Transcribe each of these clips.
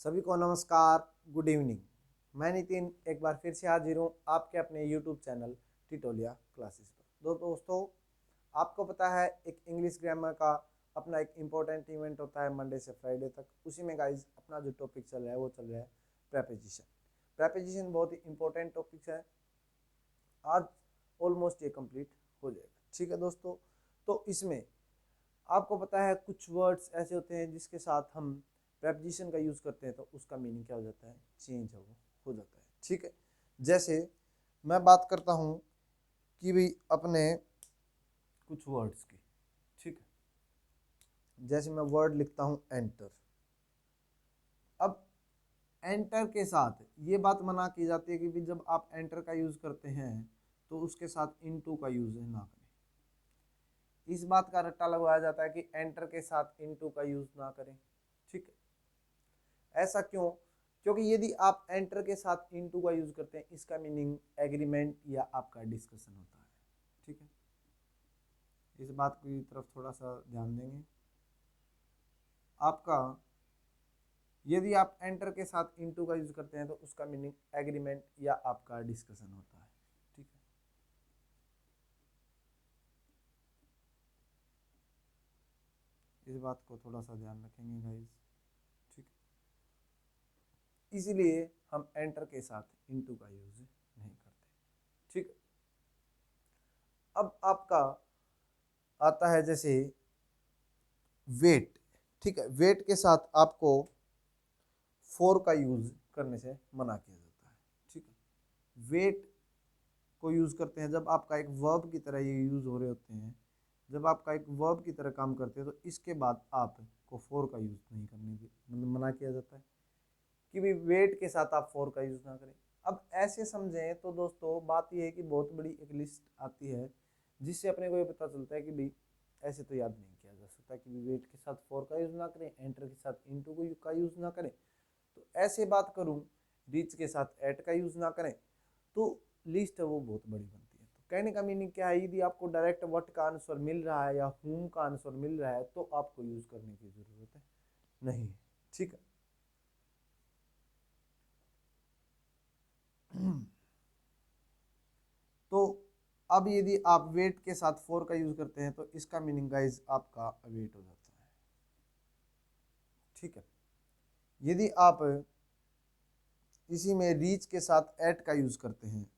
सभी को नमस्कार, गुड इवनिंग। मैं नितिन एक बार फिर से हाजिर हूँ आपके अपने यूट्यूब चैनल टिटोलिया क्लासेस पर। दोस्तों, आपको पता है एक इंग्लिश ग्रामर का अपना एक इम्पोर्टेंट इवेंट होता है मंडे से फ्राइडे तक। उसी में गाइज अपना जो टॉपिक चल रहा है वो चल रहा है प्रेपोजिशन। प्रेपोजिशन बहुत ही इंपॉर्टेंट टॉपिक है। आज ऑलमोस्ट ये कंप्लीट हो जाएगा। ठीक है दोस्तों, तो इसमें आपको पता है कुछ वर्ड्स ऐसे होते हैं जिसके साथ हम प्रेपोजिशन का यूज़ करते हैं तो उसका मीनिंग क्या हो जाता है, चेंज हो जाता है। ठीक है, जैसे मैं बात करता हूँ कि भाई अपने कुछ वर्ड्स की। ठीक है, जैसे मैं वर्ड लिखता हूँ एंटर। अब एंटर के साथ ये बात मना की जाती है कि भी जब आप एंटर का यूज़ करते हैं तो उसके साथ इनटू का यूज़ ना करें। इस बात का रट्टा लगवाया जाता है कि एंटर के साथ इनटू का यूज़ ना करें। ठीक है, ऐसा क्यों? क्योंकि यदि आप एंटर के साथ इनटू का यूज करते हैं इसका मीनिंग एग्रीमेंट या आपका डिस्कशन होता है। ठीक है, इस बात की तरफ थोड़ा सा ध्यान देंगे। आपका यदि आप एंटर के साथ इनटू का यूज करते हैं तो उसका मीनिंग एग्रीमेंट या आपका डिस्कशन होता है। ठीक है, इस बात को थोड़ा सा ध्यान रखेंगे गाइस। ठीक है, इसीलिए हम एंटर के साथ इनटू का यूज नहीं करते। ठीक है, अब आपका आता है जैसे वेट। ठीक है, वेट के साथ आपको फोर का यूज करने से मना किया जाता है। ठीक है, वेट को यूज करते हैं जब आपका एक वर्ब की तरह ये यूज हो रहे होते हैं। जब आपका एक वर्ब की तरह काम करते हैं तो इसके बाद आपको फोर का यूज नहीं करने की मतलब मना किया जाता है कि भाई वेट के साथ आप फोर का यूज ना करें। अब ऐसे समझें तो दोस्तों बात यह है कि बहुत बड़ी एक लिस्ट आती है जिससे अपने को ये पता चलता है कि भाई ऐसे तो याद नहीं किया जा सकता कि वेट के साथ फोर का यूज ना करें, एंटर के साथ इनटू का यूज ना करें। तो ऐसे बात करूं रीच के साथ एट का यूज ना करें तो लिस्ट है वो बहुत बड़ी बनती है। तो कहने का मीनिंग क्या है, यदि आपको डायरेक्ट व्हाट का आंसर मिल रहा है या हुम का आंसर मिल रहा है तो आपको यूज करने की जरूरत है नहीं। ठीक है, तो अब यदि आप वेट के साथ फोर का यूज करते हैं तो इसका मीनिंग गाइज आपका वेट हो जाता है। ठीक है, यदि आप इसी में रीच के साथ एट का यूज करते हैं,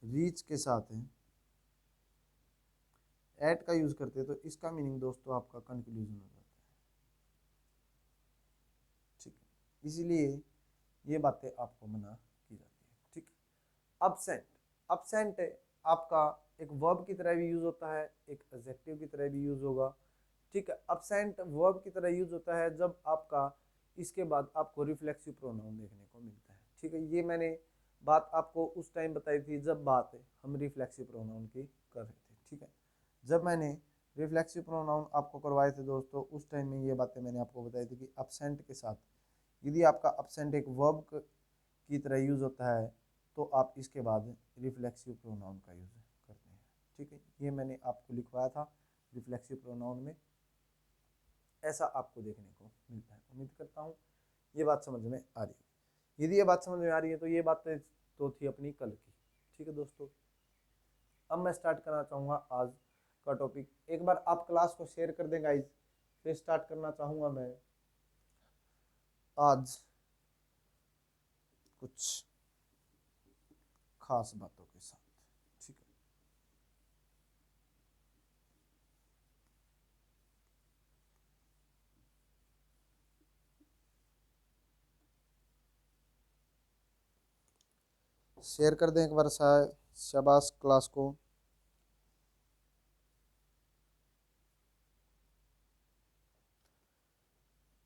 रीच के साथ एट का यूज करते हैं तो इसका मीनिंग दोस्तों आपका कंक्लूजन हो जाता है। ठीक है, इसीलिए ये बातें आपको मना की जाती है। ठीक है, absent। absent आपका एक वर्ब की तरह भी यूज होता है, एक एडजेक्टिव की तरह भी यूज होगा। ठीक है, absent वर्ब की तरह यूज होता है जब आपका इसके बाद आपको रिफ्लेक्सिव प्रोनाउन देखने को मिलता है। ठीक है, ये मैंने बात आपको उस टाइम बताई थी जब बात हम रिफ्लेक्सिव प्रोनाउन की कर रहे थे। ठीक है, जब मैंने रिफ्लेक्सिव प्रोनाउन आपको करवाए थे दोस्तों उस टाइम में ये बातें मैंने आपको बताई थी कि absent के साथ यदि आपका absent एक वर्ब की तरह यूज होता है तो आप इसके बाद रिफ्लेक्सिव प्रोनाउन का यूज करते हैं। ठीक है, ये मैंने आपको लिखवाया था रिफ्लेक्सिव प्रोनाउन में ऐसा आपको देखने को मिलता है। उम्मीद करता हूँ ये बात समझ में आ रही है। यदि ये बात समझ में आ रही है तो ये बात तो थी अपनी कल की। ठीक है दोस्तों, अब मैं स्टार्ट करना चाहूँगा आज का टॉपिक। एक बार आप क्लास को शेयर कर दें गाइज, फिर स्टार्ट करना चाहूँगा मैं आज कुछ खास बातों के साथ। ठीक है, शेयर कर दें एक बार शाबाश क्लास को।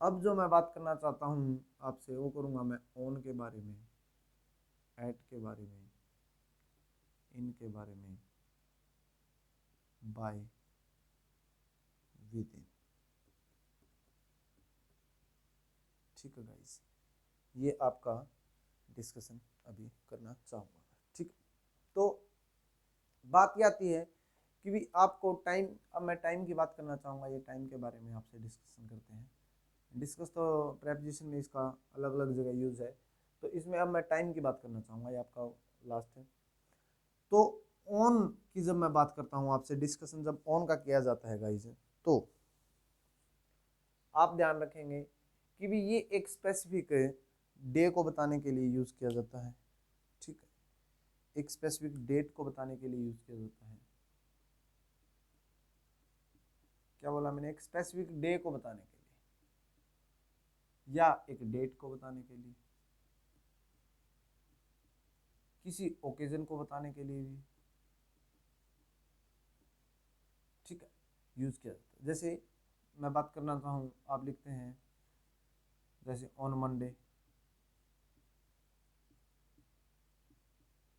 अब जो मैं बात करना चाहता हूँ आपसे वो करूँगा मैं ऑन के बारे में, एट के बारे में, इन के बारे में, बाय, विद इन। ठीक है गाइस, ये आपका डिस्कशन अभी करना चाहूँगा। ठीक, तो बात ये आती है कि भी आपको टाइम, अब मैं टाइम की बात करना चाहूँगा, ये टाइम के बारे में आपसे डिस्कशन करते हैं। डिस्कस तो प्रेपोजिशन में इसका अलग अलग जगह यूज है। तो इसमें अब मैं टाइम की बात करना चाहूँगा, ये आपका लास्ट है। तो ऑन की जब मैं बात करता हूँ आपसे, डिस्कशन जब ऑन का किया जाता है गाइस, तो आप ध्यान रखेंगे कि भी ये एक स्पेसिफिक डे को बताने के लिए यूज किया जाता है, ठीक है, एक स्पेसिफिक डेट को बताने के लिए यूज किया जाता है। क्या बोला मैंने? एक स्पेसिफिक डे को बताने के लिए, या एक डेट को बताने के लिए, किसी ओकेजन को बताने के लिए भी, ठीक है, यूज किया जाता है। जैसे मैं बात करना चाहूँ, आप लिखते हैं जैसे ऑन मंडे,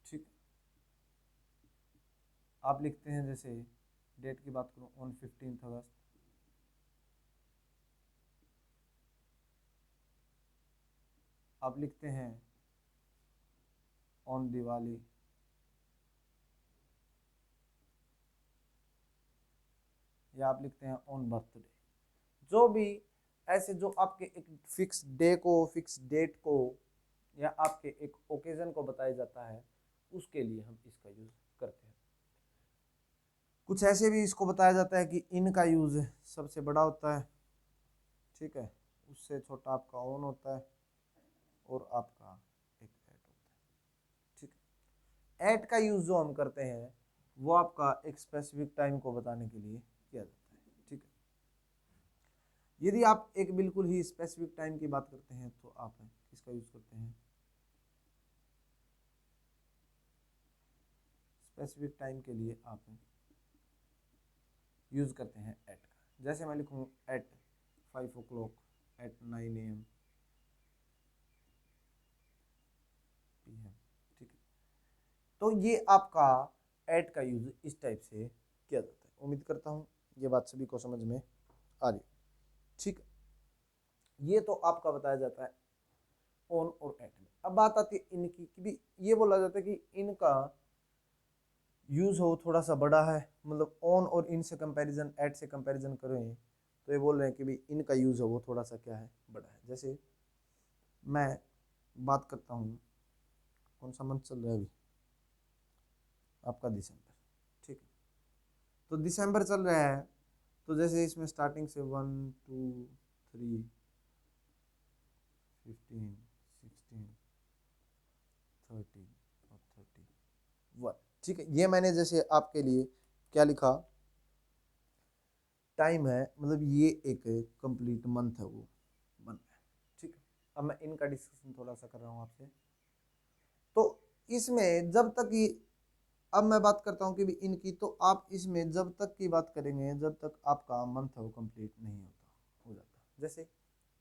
ठीक, आप लिखते हैं जैसे डेट की बात करूँ ऑन 15 अगस्त, आप लिखते हैं ऑन दिवाली, या आप लिखते हैं ऑन बर्थडे। जो भी ऐसे जो आपके एक फिक्स डे को, फिक्स डेट को, या आपके एक ओकेजन को बताया जाता है, उसके लिए हम इसका यूज करते हैं। कुछ ऐसे भी इसको बताया जाता है कि इन का यूज सबसे बड़ा होता है, ठीक है, उससे छोटा आपका ऑन होता है, और आपका एक एट होता है, ठीक है। एट का यूज जो हम करते हैं वो आपका एक स्पेसिफिक टाइम को बताने के लिए किया जाता है, ठीक है। यदि आप एक बिल्कुल ही स्पेसिफिक टाइम की बात करते हैं तो आप किसका यूज करते हैं? स्पेसिफिक टाइम के लिए आप यूज करते हैं एट का। जैसे मैं लिखूँ eight 5 o'clock, eight 9 AM PM, ठीक है। तो ये आपका एट का यूज इस टाइप से किया जाता है। उम्मीद करता हूँ ये बात सभी को समझ में आ रही, ठीक है। ये तो आपका बताया जाता है ऑन और एट में। अब बात आती है इनकी, कि भी ये बोला जाता है कि इनका यूज हो थोड़ा सा बड़ा है, मतलब ऑन और इन से कंपैरिजन, एट से कंपैरिजन करें तो ये बोल रहे हैं कि भी इनका यूज हो वो थोड़ा सा क्या है, बड़ा है। जैसे मैं बात करता हूँ, कौन सा मंथ चल रहा है अभी आपका? दिसंबर, ठीक है। तो दिसंबर चल रहा है, तो जैसे इसमें स्टार्टिंग से 1 2 3 15 16 30 और 31, ठीक है। ये मैंने जैसे आपके लिए क्या लिखा, टाइम है, मतलब ये एक कंप्लीट मंथ है वो बन रहा है, ठीक है। अब मैं इनका डिस्कशन थोड़ा सा कर रहा हूँ आपसे। तो इसमें जब तक कि, अब मैं बात करता हूँ कि भी इनकी, तो आप इसमें जब तक की बात करेंगे जब तक आपका मंथ है वो कंप्लीट नहीं होता, हो जाता। जैसे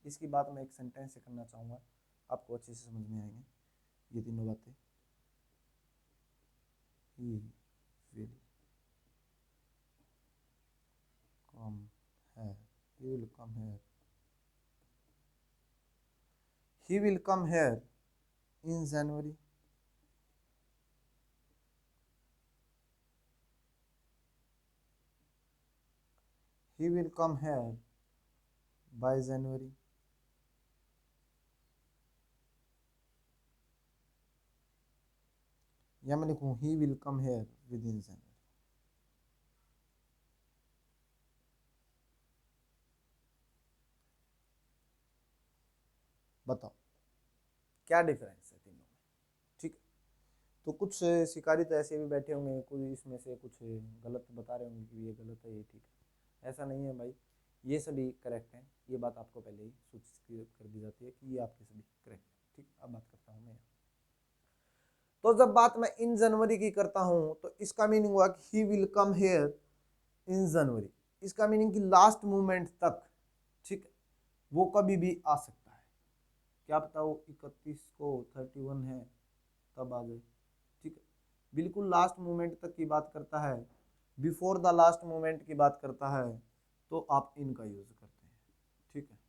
इसकी बात मैं एक सेंटेंस से करना चाहूँगा, आपको अच्छे से समझ में आएंगे ये तीनों बातें। ही विल कम है, he will come here, he will come here in January, he will come here by January, या मैं लिखूँ he will come here within January। बताओ क्या डिफरेंस है तीनों में, ठीक है। तो कुछ शिकारी तो ऐसे भी बैठे होंगे, कोई इसमें से कुछ गलत बता रहे होंगे कि ये गलत है, ये ठीक है। ऐसा नहीं है भाई, ये सभी करेक्ट हैं। ये बात आपको पहले ही सूचित कर दी जाती है कि ये आपके सभी करेक्ट है, ठीक। अब बात करता हूँ मैं, तो जब बात मैं इन जनवरी की करता हूँ तो इसका मीनिंग हुआ कि ही विल कम हेयर इन जनवरी। इसका मीनिंग कि लास्ट मोमेंट तक, ठीक है, वो कभी भी आ सकता है। क्या पता वो 31 को 31 है तब आ जाए, ठीक है। बिल्कुल लास्ट मोमेंट तक की बात करता है, बिफोर द लास्ट मोमेंट की बात करता है, तो आप इनका यूज करते हैं, ठीक है।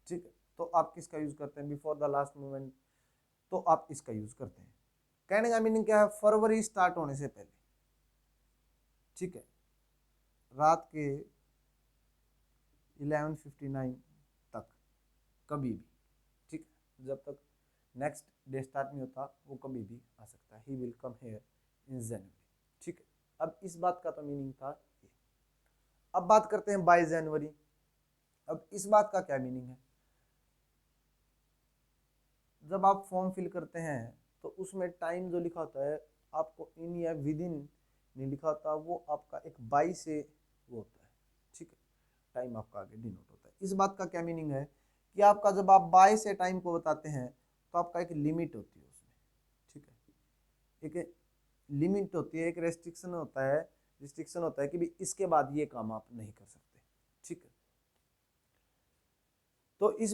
ठीक है, तो आप किसका यूज करते हैं, बिफोर द लास्ट मोमेंट, तो आप इसका यूज करते हैं। कहने का मीनिंग क्या है, फरवरी स्टार्ट होने से पहले, ठीक है, रात के 11:59 तक कभी भी, ठीक है, जब तक नेक्स्ट डे स्टार्ट नहीं होता वो कभी भी आ सकता है। He will come here in जनवरी, ठीक है। अब इस बात का तो मीनिंग था ये। अब बात करते हैं बाय जनवरी। अब इस बात का क्या मीनिंग है, जब आप फॉर्म फिल करते हैं तो उसमें टाइम जो लिखा होता है आपको इन या विद इन नहीं लिखा होता, वो आपका एक बाई से वो होता है, ठीक है, टाइम आपका आगे डिनोट होता है। इस बात का क्या मीनिंग है कि आपका जब आप बाय से टाइम को बताते हैं तो आपका एक लिमिट होती है उसमें, ठीक है, एक लिमिट होती है, एक रिस्ट्रिक्शन होता है कि भी इसके बाद ये काम आप नहीं कर सकते, ठीक है। तो इस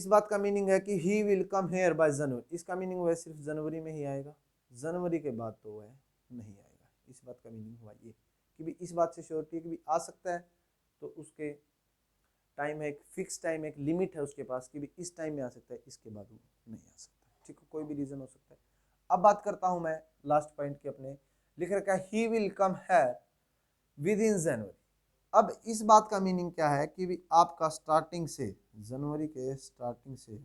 बात का मीनिंग है कि ही विल कम हेयर बाय जनवरी, इसका मीनिंग वह सिर्फ जनवरी में ही आएगा, जनवरी के बाद तो वह नहीं आएगा। इस बात का मीनिंग हुआ ये कि भी इस बात से श्योरिटी है कि भी आ सकता है, तो उसके टाइम है, एक फिक्स टाइम, एक लिमिट है उसके पास कि भी इस टाइम में आ सकता है, इसके बाद वो नहीं आ सकता, ठीक है, कोई भी रीजन हो सकता है। अब बात करता हूं मैं लास्ट पॉइंट की अपने, लिख रखा है he will come here within January. अब इस बात का मीनिंग क्या है कि भी आपका स्टार्टिंग से, जनवरी के स्टार्टिंग से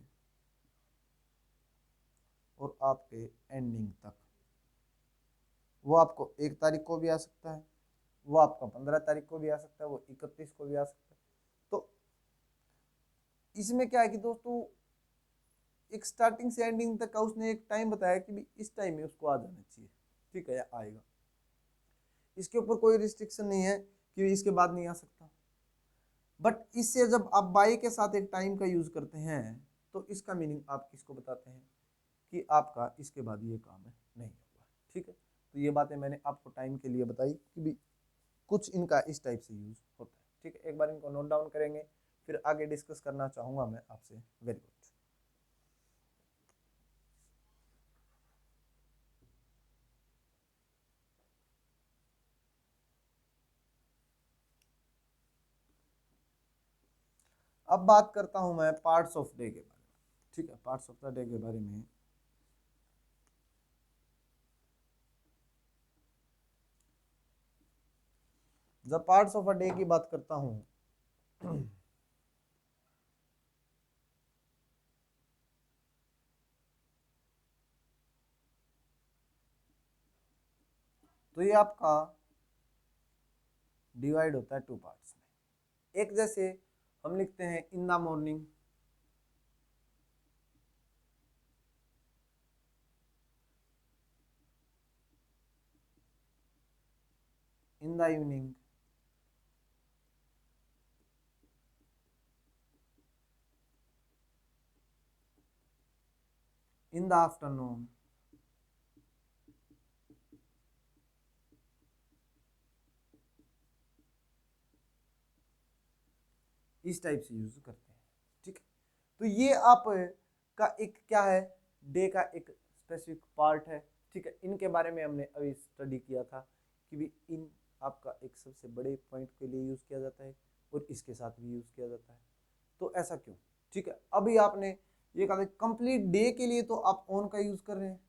और आपके एंडिंग तक, वो आपको 1 तारीख को भी आ सकता है, वो आपका 15 तारीख को भी आ सकता है, वो 31 को भी आ सकता है। तो इसमें क्या है कि दोस्तों एक स्टार्टिंग से एंडिंग तक का उसने एक टाइम बताया कि भी इस टाइम में उसको आ जाना चाहिए, ठीक है, या आएगा, इसके ऊपर कोई रिस्ट्रिक्शन नहीं है कि इसके बाद नहीं आ सकता। बट इससे जब आप बाई के साथ एक टाइम का यूज करते हैं तो इसका मीनिंग आप किसको बताते हैं कि आपका इसके बाद ये काम है नहीं होगा, ठीक है। तो ये बातें मैंने आपको टाइम के लिए बताई कि भी कुछ इनका इस टाइप से यूज होता है, ठीक है। एक बार इनको नोट डाउन करेंगे, फिर आगे डिस्कस करना चाहूंगा मैं आपसे। Very good. अब बात करता हूं मैं पार्ट्स ऑफ डे के बारे में, ठीक है, पार्ट्स ऑफ द डे के बारे में। जब पार्ट्स ऑफ अ डे की बात करता हूं तो ये आपका डिवाइड होता है 2 पार्ट्स में। एक जैसे हम लिखते हैं in the morning, in the evening, in the afternoon, इस टाइप से यूज करते हैं, ठीक है। तो ये आप का एक क्या है, डे का एक स्पेसिफिक पार्ट है, ठीक है। इनके बारे में हमने अभी स्टडी किया था कि भी इन आपका एक सबसे बड़े पॉइंट के लिए यूज किया जाता है और इसके साथ भी यूज किया जाता है। तो ऐसा क्यों, ठीक है। अभी आपने ये कहा कंप्लीट डे के लिए तो आप ऑन का यूज कर रहे हैं,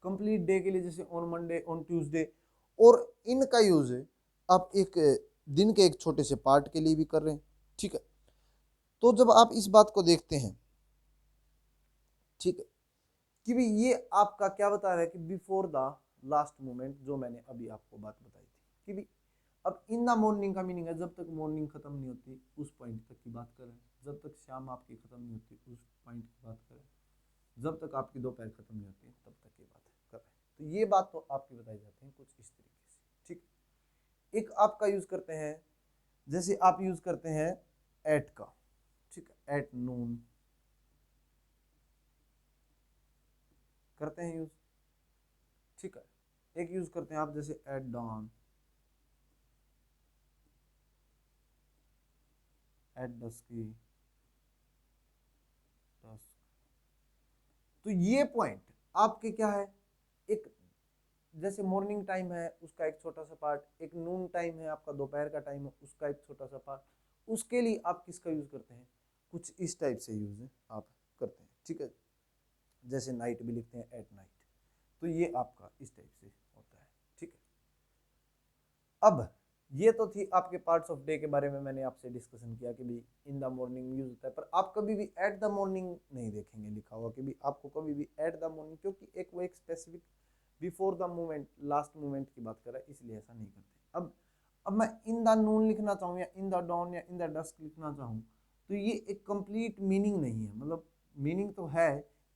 कंप्लीट डे के लिए जैसे ऑन मंडे, ऑन ट्यूसडे, और इनका यूज आप एक दिन के एक छोटे से पार्ट के लिए भी कर रहे हैं, ठीक है। तो जब आप इस बात को देखते हैं, ठीक है, कि भी ये आपका क्या बता रहा है कि बिफोर द लास्ट मोमेंट, जो मैंने अभी आपको बात बताई थी कि भी अब इन द मॉर्निंग का मीनिंग है जब तक मॉर्निंग खत्म नहीं होती उस पॉइंट तक की बात करें, जब तक शाम आपकी खत्म नहीं होती उस पॉइंट की बात करें, जब तक आपकी दोपहर खत्म नहीं होती तब तक की बात कर रहे हैं। तो ये बात तो आपकी बताई जाती है कुछ इस तरीके से, ठीक। एक आपका यूज करते हैं, जैसे आप यूज करते हैं एट का, ठीक है, एट नून करते हैं यूज, ठीक है। एक यूज करते हैं आप जैसे at dawn, at dusky, dusk. तो ये पॉइंट आपके क्या है, एक जैसे मॉर्निंग टाइम है उसका एक छोटा सा पार्ट, एक नून टाइम है आपका दोपहर का टाइम है उसका एक छोटा सा पार्ट, उसके लिए आप किसका यूज करते हैं, कुछ इस टाइप से यूज आप करते हैं, ठीक है। जैसे नाइट भी लिखते हैं एट नाइट, तो ये आपका इस टाइप से होता है, ठीक है। अब ये तो थी आपके पार्ट्स ऑफ डे के बारे में, मैंने आपसे डिस्कशन किया कि भी इन द मॉर्निंग यूज होता है, पर आप कभी भी एट द मॉर्निंग नहीं देखेंगे लिखा हुआ कि भी आपको कभी भी एट द मॉर्निंग, क्योंकि वो एक specific before the movement, last movement की बात कर रहा है, इसलिए ऐसा नहीं करते। अब मैं इन द नून लिखना चाहूँ या इन द डॉन या इन द डस्क लिखना चाहूँ, तो ये एक कंप्लीट मीनिंग नहीं है, मतलब मीनिंग तो है,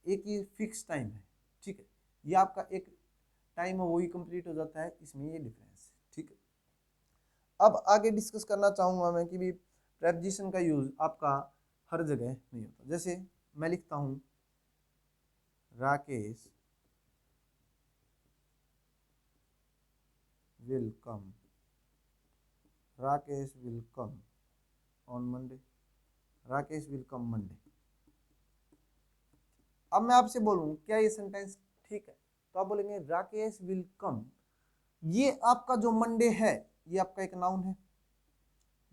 एक ये फिक्स टाइम है, ठीक है। ये आपका एक टाइम है, वही कंप्लीट हो जाता है, इसमें ये डिफरेंस है, ठीक है। अब आगे डिस्कस करना चाहूँगा मैं कि भी प्रेपोजिशन का यूज आपका हर जगह नहीं होता। जैसे मैं लिखता हूँ Rakesh will come, Rakesh will come on Monday, Rakesh will come Monday. अब मैं आपसे बोलूं क्या ये सेंटेंस ठीक है, तो आप बोलेंगे राकेश विल कम, ये आपका जो मंडे है ये आपका एक नाउन है,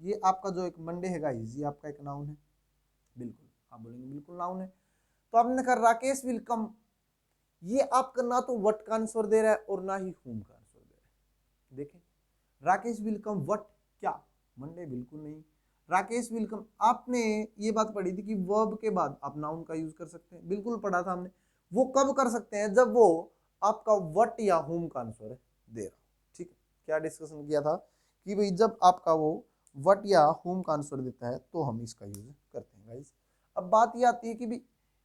ये आपका जो एक मंडे है गाइस ये आपका एक नाउन है, बिल्कुल आप बोलेंगे बिल्कुल नाउन है। तो आपने कहा राकेश विल कम, ये आपका ना तो व्हाट का आंसर दे रहा है और ना ही whom का आंसर दे रहा है। देखें राकेश विल कम व्हाट, क्या मंडे, बिल्कुल नहीं। राकेश विल कम, आपने ये बात पढ़ी थी कि वर्ब के बाद आप नाउन का यूज कर सकते हैं, बिल्कुल पढ़ा था हमने। वो कब कर सकते हैं, जब वो आपका व्हाट या whom का आंसर दे रहा, ठीक है। क्या डिस्कशन किया था कि भाई जब आपका वो व्हाट या whom का आंसर देता है तो हम इसका यूज करते हैं गाइस। अब बात ये आती है कि भी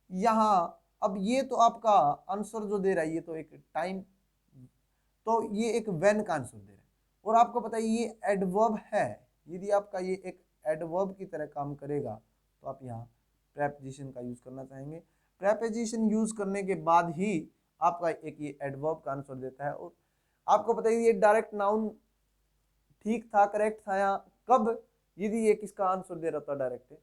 यहाँ, अब ये तो आपका आंसर जो दे रहा है ये तो एक टाइम, तो ये एक व्हेन का आंसर दे रहा है, और आपको पता है ये एडवर्ब है, यदि आपका ये एक एडवर्ब की तरह काम करेगा तो आप यहाँ प्रेपोजिशन का यूज करना चाहेंगे। प्रेपोजिशन यूज करने के बाद ही आपका एक ये एडवर्ब का आंसर देता है, और आपको पता है ये डायरेक्ट नाउन ठीक था, करेक्ट था, यहाँ कब, यदि ये किसका आंसर दे रहा था, डायरेक्ट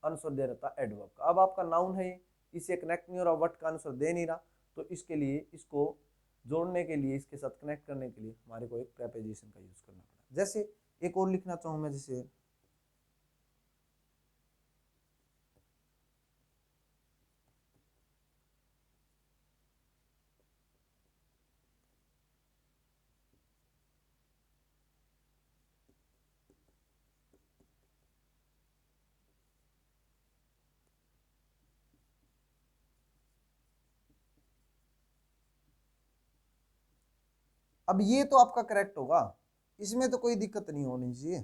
आंसर दे रहा था एडवर्ब का। अब आपका नाउन है, इसे कनेक्ट नहीं हो रहा, व्हाट का आंसर दे नहीं रहा, तो इसके लिए इसको जोड़ने के लिए, इसके साथ कनेक्ट करने के लिए हमारे को एक प्रेपोजिशन का यूज करना पड़ा। जैसे एक और लिखना चाहूँ मैं, जैसे अब ये तो आपका करेक्ट होगा, इसमें तो कोई दिक्कत नहीं होनी चाहिए,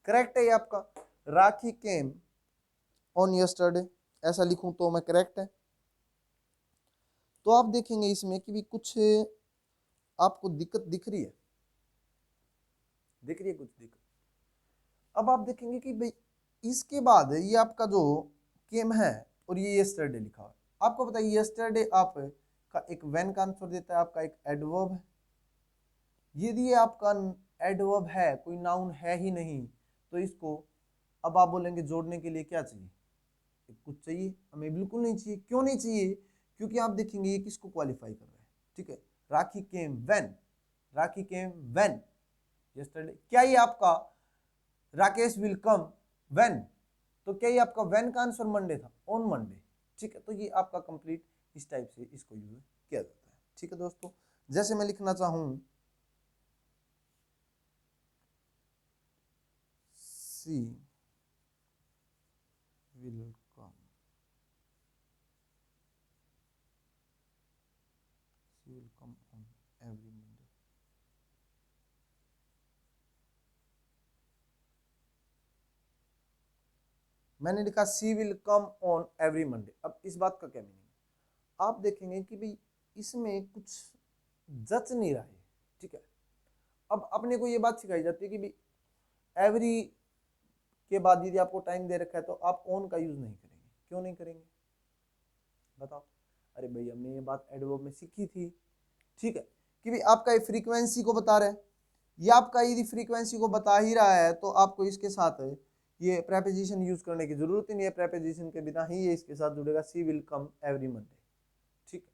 करेक्ट है ये आपका। राखी केम ऑन यस्टरडे, ऐसा लिखूं तो मैं करेक्ट है। तो आप देखेंगे इसमें कि भी कुछ आपको दिक्कत दिख रही है, दिख रही है कुछ दिक्कत। अब आप देखेंगे कि भाई इसके बाद ये आपका जो केम है और ये यस्टरडे लिखा हुआ है, आपको पता है यस्टरडे आपका एक व्हेन का आंसर देता है, आपका एक एडवर्ब है। यदि ये आपका एडवर्ब है, कोई नाउन है ही नहीं, तो इसको अब आप बोलेंगे जोड़ने के लिए क्या चाहिए, कुछ चाहिए, हमें बिल्कुल नहीं चाहिए। क्यों नहीं चाहिए, क्योंकि आप देखेंगे ये किसको क्वालिफाई कर रहा है, ठीक है। Rakhi came when, Rakhi came when yesterday, क्या ये आपका राकेश विल कम व्हेन, तो क्या ये आपका व्हेन का आंसर मंडे था, ऑन मंडे, ठीक है। तो ये आपका कंप्लीट इस टाइप से इसको यूज किया जाता है, ठीक है दोस्तों। जैसे मैं लिखना चाहूं she will come, she will come on every Monday, मैंने लिखा she will come on every Monday. अब इस बात का क्या मीनिंग है, आप देखेंगे कि भाई इसमें कुछ जच नहीं रहा है, ठीक है। अब अपने को ये बात सिखाई जाती है कि भाई एवरी के बाद यदि आपको टाइम दे रखा है तो आप ऑन का यूज नहीं करेंगे, क्यों नहीं करेंगे बताओ। अरे भाई हमने ये बात एडवर्ब में सीखी थी, ठीक है, कि भाई आपका ये फ्रीक्वेंसी को बता रहा है, ये आपका यदि फ्रीक्वेंसी को बता ही रहा है तो आपको इसके साथ ये प्रेपोजिशन यूज करने की जरूरत ही नहीं है, प्रेपोजिशन के बिना ही ये इसके साथ जुड़ेगा, she will come every Monday, ठीक है,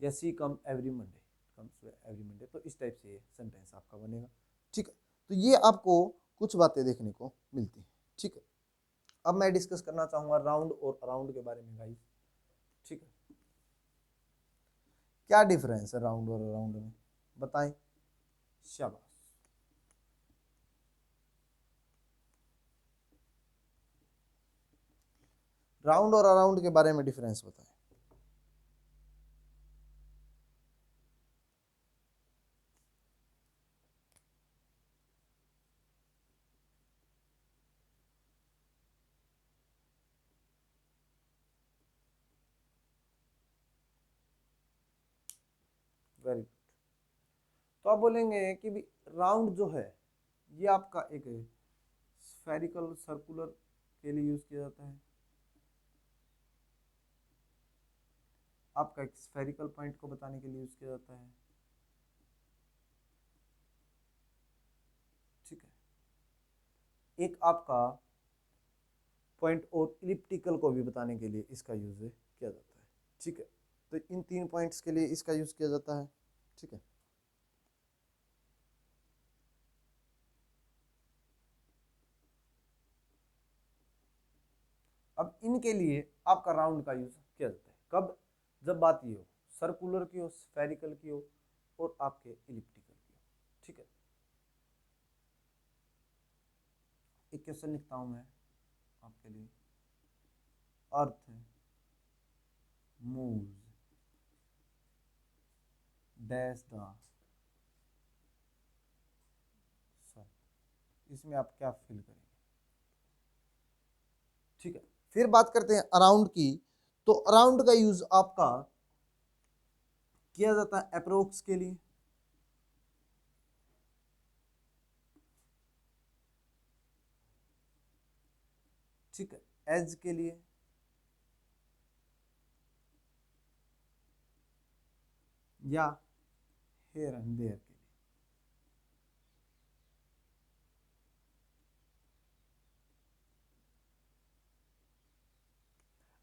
या she come every Monday, comes every Monday, तो इस टाइप से ये सेंटेंस आपका बनेगा, ठीक है। तो ये आपको कुछ बातें देखने को मिलती हैं, ठीक है। अब मैं डिस्कस करना चाहूंगा राउंड और अराउंड के बारे में गाइस। ठीक है, क्या डिफरेंस है राउंड और अराउंड में, बताएं। शाबाश। राउंड और अराउंड के बारे में डिफरेंस बताएं। Very good. तो आप बोलेंगे कि भी राउंड जो है ये आपका एक स्फेरिकल सर्कुलर के लिए यूज किया जाता है, आपका एक स्फेरिकल पॉइंट को बताने के लिए यूज किया जाता है। ठीक है, एक आपका पॉइंट और इलिप्टिकल को भी बताने के लिए इसका यूज किया जाता है। ठीक है, तो इन 3 पॉइंट्स के लिए इसका यूज किया जाता है। ठीक है, अब इनके लिए आपका राउंड का यूज किया जाता है कब, जब बात ये हो सर्कुलर की हो, स्फेरिकल की हो और आपके इलिप्टिकल की हो। ठीक है, एक क्वेश्चन लिखता हूं मैं आपके लिए। अर्थ मूव्स डैश द सन, इसमें आप क्या फील करेंगे। ठीक है, फिर बात करते हैं अराउंड की। तो अराउंड का यूज आपका किया जाता है अप्रोक्स के लिए, ठीक है, एज के लिए, या हेयर एंड देयर के लिए।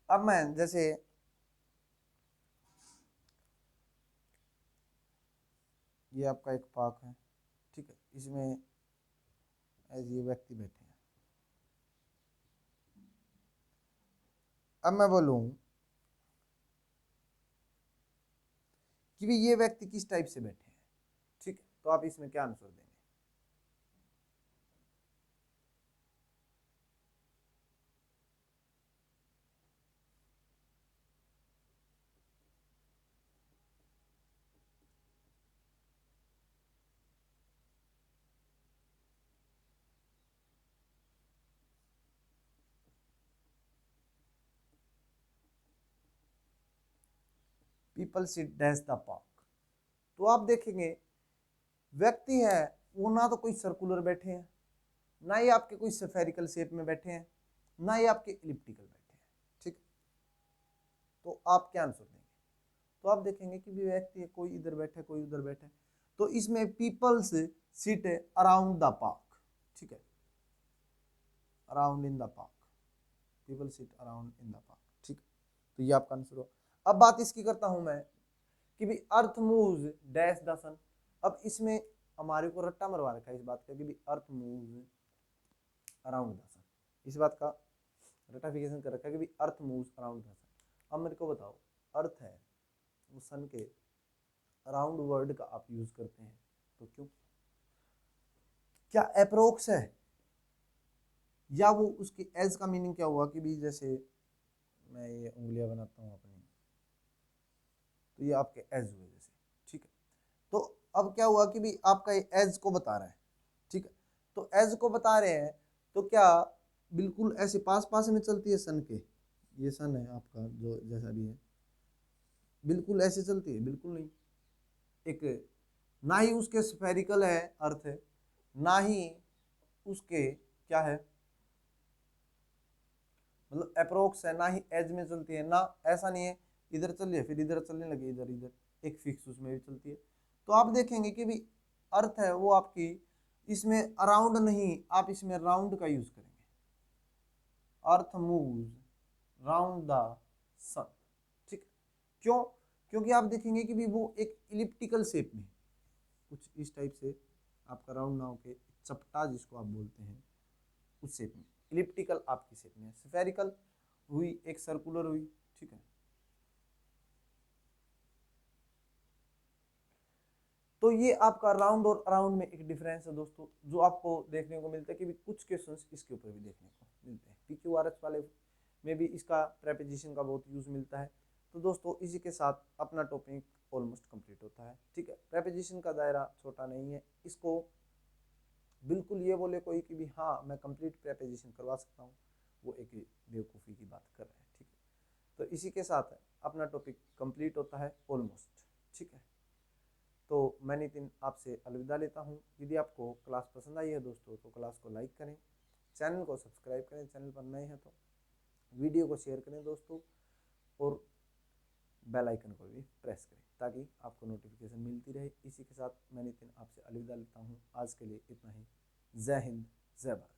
अब मैं जैसे ये आपका एक पार्क है, ठीक है, इसमें एज ये व्यक्ति बैठे हैं। अब मैं बोलूं कि भी ये व्यक्ति किस टाइप से बैठे हैं, ठीक है, तो आप इसमें क्या आंसर देंगे। People sit dash the park, तो आप देखेंगे व्यक्ति है वो ना तो कोई सर्कुलर बैठे हैं, ना ही आपके कोई स्फेरिकल शेप में बैठे हैं, ना ही आपके इलिप्टिकल बैठे हैं। ठीक, तो आप क्या आंसर देंगे। तो आप देखेंगे कि भी व्यक्ति है, कोई इधर बैठे कोई उधर बैठे, तो इसमें peoples sit around the park. ठीक है, around in the park, people sit around in the park. ठीक, तो ये आपका आंसर हो। अब बात इसकी करता हूं मैं कि भी अर्थ मूव्स डैश द सन। अब इसमें हमारे को रट्टा मरवा रखा है इस बात का कि भी अर्थ मूव्स अराउंड द सन, इस बात का रटाफिकेशन कर रखा है कि भी अर्थ मूव्स अराउंड द सन। अब मेरे को बताओ, अर्थ है वो सन के अराउंड वर्ड का आप यूज करते हैं, तो क्यों, क्या अप्रोक्स है, या वो उसके एज का मीनिंग क्या हुआ कि भी जैसे मैं ये उंगलियां बनाता हूँ अपनी, तो ये आपके एज हुए जैसे। ठीक है, तो अब क्या हुआ कि भी आपका ये एज को बता रहा है। ठीक है, तो एज को बता रहे हैं, तो क्या बिल्कुल ऐसे पास पास में चलती है सन के, ये सन है आपका जो जैसा भी है, बिल्कुल ऐसे चलती है, बिल्कुल नहीं। एक ना ही उसके स्फेरिकल है अर्थ है, ना ही उसके क्या है मतलब अप्रोक्स है, ना ही एज में चलती है, ना ऐसा नहीं है इधर चल रही है फिर इधर चलने लगी, इधर इधर एक फिक्स उसमें भी चलती है। तो आप देखेंगे कि भी अर्थ है वो आपकी इसमें अराउंड नहीं, आप इसमें राउंड का यूज करेंगे। अर्थ मूव्स राउंड द सन। ठीक, क्यों, क्योंकि आप देखेंगे कि भी वो एक इलिप्टिकल शेप में कुछ इस टाइप से आपका राउंड ना होके चपटा जिसको आप बोलते हैं उस शेप में। इलिप्टिकल आपकी शेप में है, स्फेरिकल हुई एक सर्कुलर हुई, ठीक है। तो ये आपका राउंड और अराउंड में एक डिफरेंस है दोस्तों, जो आपको देखने को मिलता है कि भी कुछ क्वेश्चंस इसके ऊपर भी देखने को मिलते हैं। PQRS वाले में भी इसका प्रेपोजिशन का बहुत यूज मिलता है। तो दोस्तों इसी के साथ अपना टॉपिक ऑलमोस्ट कंप्लीट होता है, ठीक है। प्रेपोजिशन का दायरा छोटा नहीं है, इसको बिल्कुल ये बोले कोई कि भी हाँ मैं कंप्लीट प्रेपोजिशन करवा सकता हूँ, वो एक बेवकूफ़ी की बात कर रहे हैं, ठीक है। तो इसी के साथ अपना टॉपिक कंप्लीट होता है ऑलमोस्ट, ठीक है। तो मैं नितिन आपसे अलविदा लेता हूँ। यदि आपको क्लास पसंद आई है दोस्तों तो क्लास को लाइक करें, चैनल को सब्सक्राइब करें, चैनल पर नए हैं तो वीडियो को शेयर करें दोस्तों, और बेल आइकन को भी प्रेस करें ताकि आपको नोटिफिकेशन मिलती रहे। इसी के साथ मैं नितिन आपसे अलविदा लेता हूँ। आज के लिए इतना ही। जय हिंद, जय भारत।